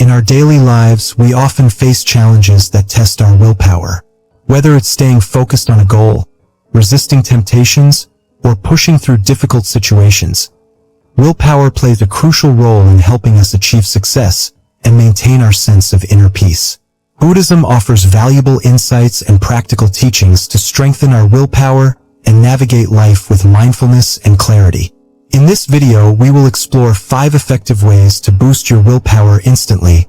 In our daily lives, we often face challenges that test our willpower. Whether it's staying focused on a goal, resisting temptations, or pushing through difficult situations, willpower plays a crucial role in helping us achieve success and maintain our sense of inner peace. Buddhism offers valuable insights and practical teachings to strengthen our willpower and navigate life with mindfulness and clarity. In this video, we will explore 5 effective ways to boost your willpower instantly,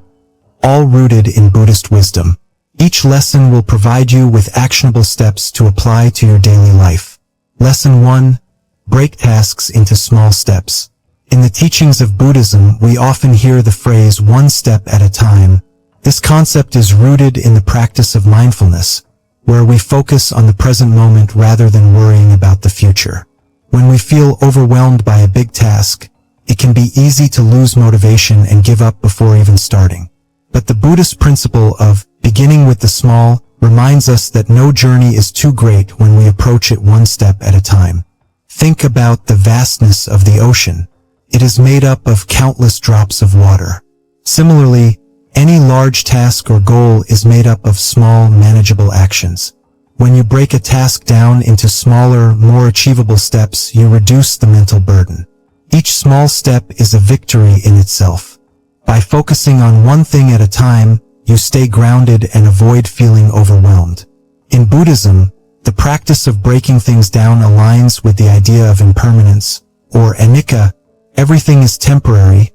all rooted in Buddhist wisdom. Each lesson will provide you with actionable steps to apply to your daily life. Lesson 1. Break tasks into small steps. In the teachings of Buddhism, we often hear the phrase one step at a time. This concept is rooted in the practice of mindfulness, where we focus on the present moment rather than worrying about the future. When we feel overwhelmed by a big task, it can be easy to lose motivation and give up before even starting. But the Buddhist principle of beginning with the small reminds us that no journey is too great when we approach it one step at a time. Think about the vastness of the ocean. It is made up of countless drops of water. Similarly, any large task or goal is made up of small, manageable actions. When you break a task down into smaller, more achievable steps, you reduce the mental burden. Each small step is a victory in itself. By focusing on one thing at a time, you stay grounded and avoid feeling overwhelmed. In Buddhism, the practice of breaking things down aligns with the idea of impermanence, or anicca. Everything is temporary,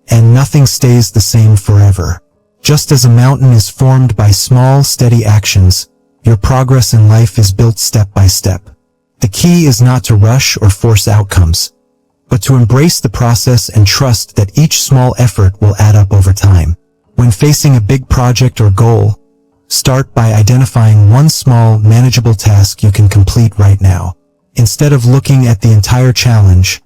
and nothing stays the same forever. Just as a mountain is formed by small, steady actions, your progress in life is built step by step. The key is not to rush or force outcomes, but to embrace the process and trust that each small effort will add up over time. When facing a big project or goal, start by identifying one small, manageable task you can complete right now. Instead of looking at the entire challenge,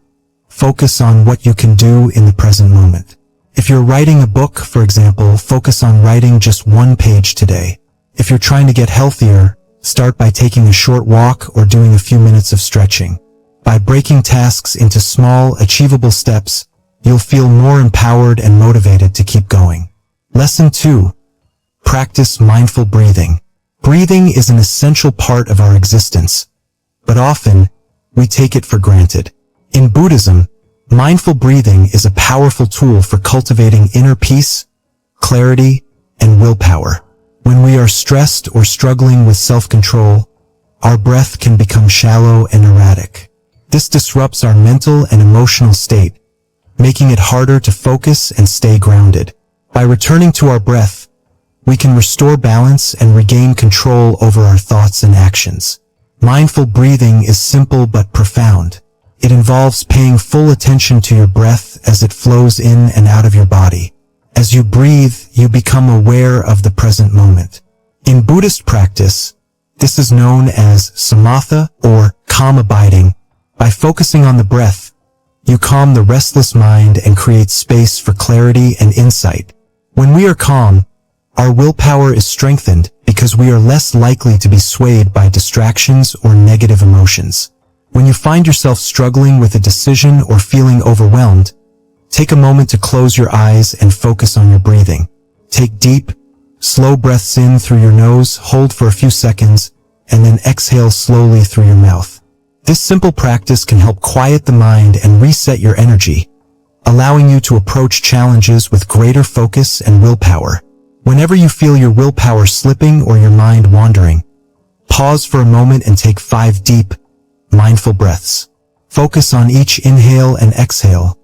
focus on what you can do in the present moment. If you're writing a book, for example, focus on writing just one page today. If you're trying to get healthier, start by taking a short walk or doing a few minutes of stretching. By breaking tasks into small, achievable steps, you'll feel more empowered and motivated to keep going. Lesson 2. Practice mindful breathing. Breathing is an essential part of our existence, but often we take it for granted. In Buddhism, mindful breathing is a powerful tool for cultivating inner peace, clarity, and willpower. When we are stressed or struggling with self-control, our breath can become shallow and erratic. This disrupts our mental and emotional state, making it harder to focus and stay grounded. By returning to our breath, we can restore balance and regain control over our thoughts and actions. Mindful breathing is simple but profound. It involves paying full attention to your breath as it flows in and out of your body. As you breathe, you become aware of the present moment. In Buddhist practice, this is known as samatha or calm abiding. By focusing on the breath, you calm the restless mind and create space for clarity and insight. When we are calm, our willpower is strengthened because we are less likely to be swayed by distractions or negative emotions. When you find yourself struggling with a decision or feeling overwhelmed, take a moment to close your eyes and focus on your breathing. Take deep, slow breaths in through your nose, hold for a few seconds, and then exhale slowly through your mouth. This simple practice can help quiet the mind and reset your energy, allowing you to approach challenges with greater focus and willpower. Whenever you feel your willpower slipping or your mind wandering, pause for a moment and take 5 deep, mindful breaths. Focus on each inhale and exhale,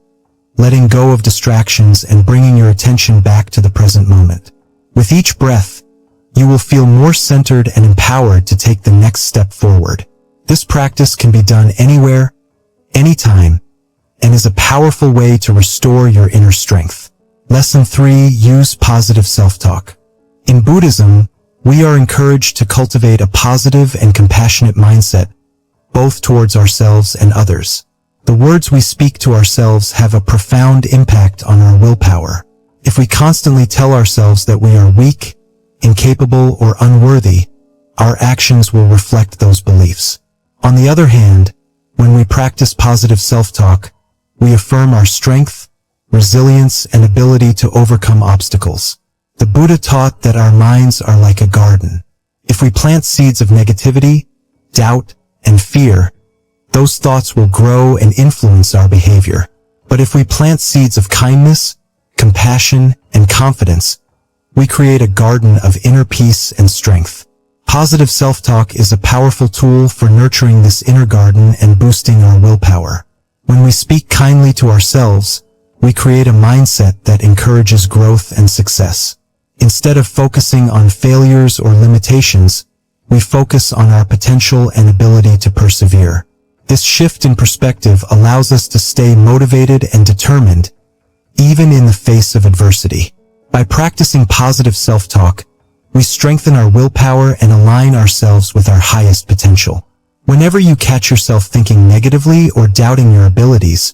letting go of distractions and bringing your attention back to the present moment. With each breath, you will feel more centered and empowered to take the next step forward. This practice can be done anywhere, anytime, and is a powerful way to restore your inner strength. Lesson 3. Use positive self-talk. In Buddhism, we are encouraged to cultivate a positive and compassionate mindset, both towards ourselves and others. The words we speak to ourselves have a profound impact on our willpower. If we constantly tell ourselves that we are weak, incapable, or unworthy, our actions will reflect those beliefs. On the other hand, when we practice positive self-talk, we affirm our strength, resilience, and ability to overcome obstacles. The Buddha taught that our minds are like a garden. If we plant seeds of negativity, doubt, and fear, those thoughts will grow and influence our behavior. But if we plant seeds of kindness, compassion, and confidence, we create a garden of inner peace and strength. Positive self-talk is a powerful tool for nurturing this inner garden and boosting our willpower. When we speak kindly to ourselves, we create a mindset that encourages growth and success. Instead of focusing on failures or limitations, we focus on our potential and ability to persevere. This shift in perspective allows us to stay motivated and determined, even in the face of adversity. By practicing positive self-talk, we strengthen our willpower and align ourselves with our highest potential. Whenever you catch yourself thinking negatively or doubting your abilities,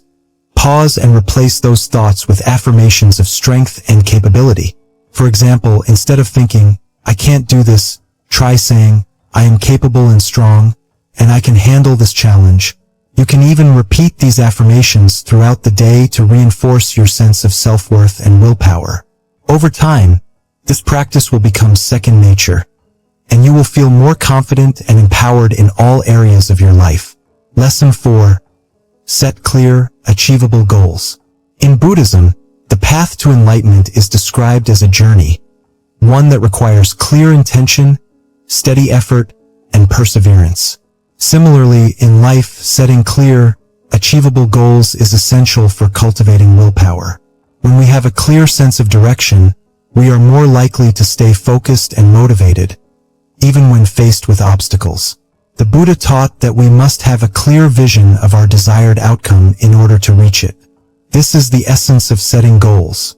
pause and replace those thoughts with affirmations of strength and capability. For example, instead of thinking, "I can't do this," try saying, "I am capable and strong, and I can handle this challenge." You can even repeat these affirmations throughout the day to reinforce your sense of self-worth and willpower. Over time, this practice will become second nature, and you will feel more confident and empowered in all areas of your life. Lesson 4. Set clear, achievable goals. In Buddhism, the path to enlightenment is described as a journey, one that requires clear intention, steady effort, and perseverance. Similarly, in life, setting clear, achievable goals is essential for cultivating willpower. When we have a clear sense of direction, we are more likely to stay focused and motivated, even when faced with obstacles. The Buddha taught that we must have a clear vision of our desired outcome in order to reach it. This is the essence of setting goals,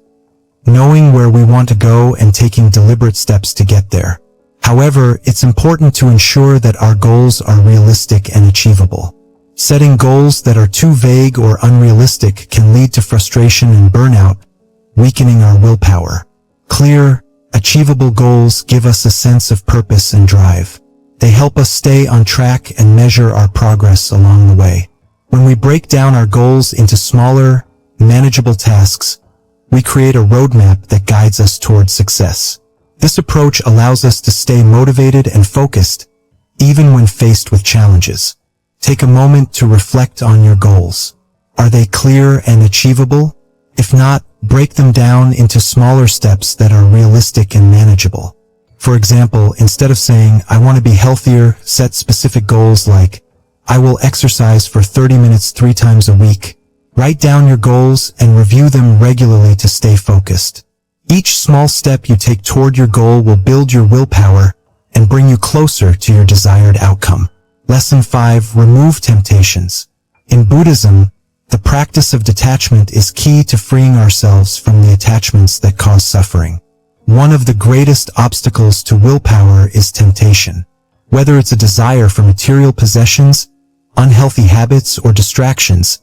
knowing where we want to go and taking deliberate steps to get there. However, it's important to ensure that our goals are realistic and achievable. Setting goals that are too vague or unrealistic can lead to frustration and burnout, weakening our willpower. Clear, achievable goals give us a sense of purpose and drive. They help us stay on track and measure our progress along the way. When we break down our goals into smaller, manageable tasks, we create a roadmap that guides us towards success. This approach allows us to stay motivated and focused, even when faced with challenges. Take a moment to reflect on your goals. Are they clear and achievable? If not, break them down into smaller steps that are realistic and manageable. For example, instead of saying, "I want to be healthier," set specific goals like, "I will exercise for 30 minutes 3 times a week." Write down your goals and review them regularly to stay focused. Each small step you take toward your goal will build your willpower and bring you closer to your desired outcome. Lesson 5. Remove temptations. In Buddhism, the practice of detachment is key to freeing ourselves from the attachments that cause suffering. One of the greatest obstacles to willpower is temptation. Whether it's a desire for material possessions, unhealthy habits, or distractions,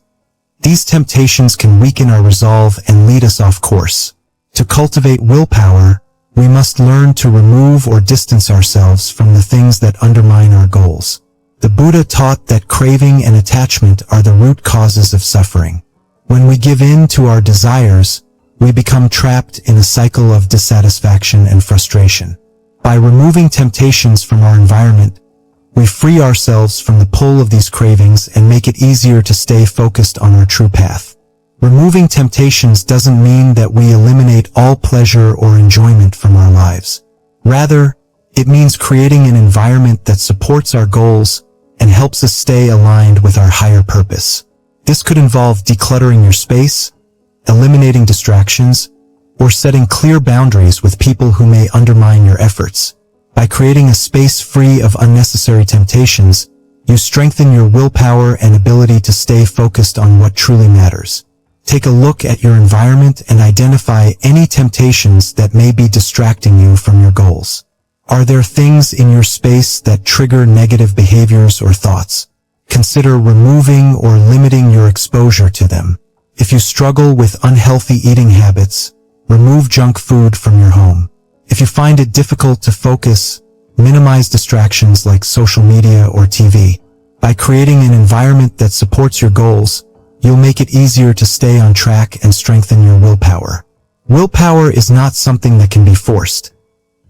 these temptations can weaken our resolve and lead us off course. To cultivate willpower, we must learn to remove or distance ourselves from the things that undermine our goals. The Buddha taught that craving and attachment are the root causes of suffering. When we give in to our desires, we become trapped in a cycle of dissatisfaction and frustration. By removing temptations from our environment, we free ourselves from the pull of these cravings and make it easier to stay focused on our true path. Removing temptations doesn't mean that we eliminate all pleasure or enjoyment from our lives. Rather, it means creating an environment that supports our goals and helps us stay aligned with our higher purpose. This could involve decluttering your space, eliminating distractions, or setting clear boundaries with people who may undermine your efforts. By creating a space free of unnecessary temptations, you strengthen your willpower and ability to stay focused on what truly matters. Take a look at your environment and identify any temptations that may be distracting you from your goals. Are there things in your space that trigger negative behaviors or thoughts? Consider removing or limiting your exposure to them. If you struggle with unhealthy eating habits, remove junk food from your home. If you find it difficult to focus, minimize distractions like social media or TV. By creating an environment that supports your goals, you'll make it easier to stay on track and strengthen your willpower. Willpower is not something that can be forced.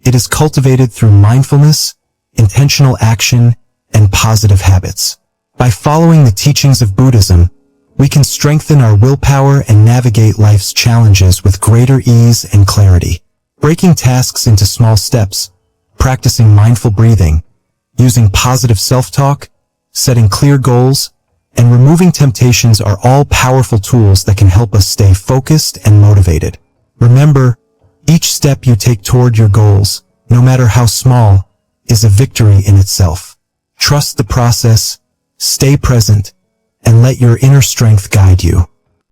It is cultivated through mindfulness, intentional action, and positive habits. By following the teachings of Buddhism, we can strengthen our willpower and navigate life's challenges with greater ease and clarity. Breaking tasks into small steps, practicing mindful breathing, using positive self-talk, setting clear goals, and removing temptations are all powerful tools that can help us stay focused and motivated. Remember, each step you take toward your goals, no matter how small, is a victory in itself. Trust the process, stay present, and let your inner strength guide you.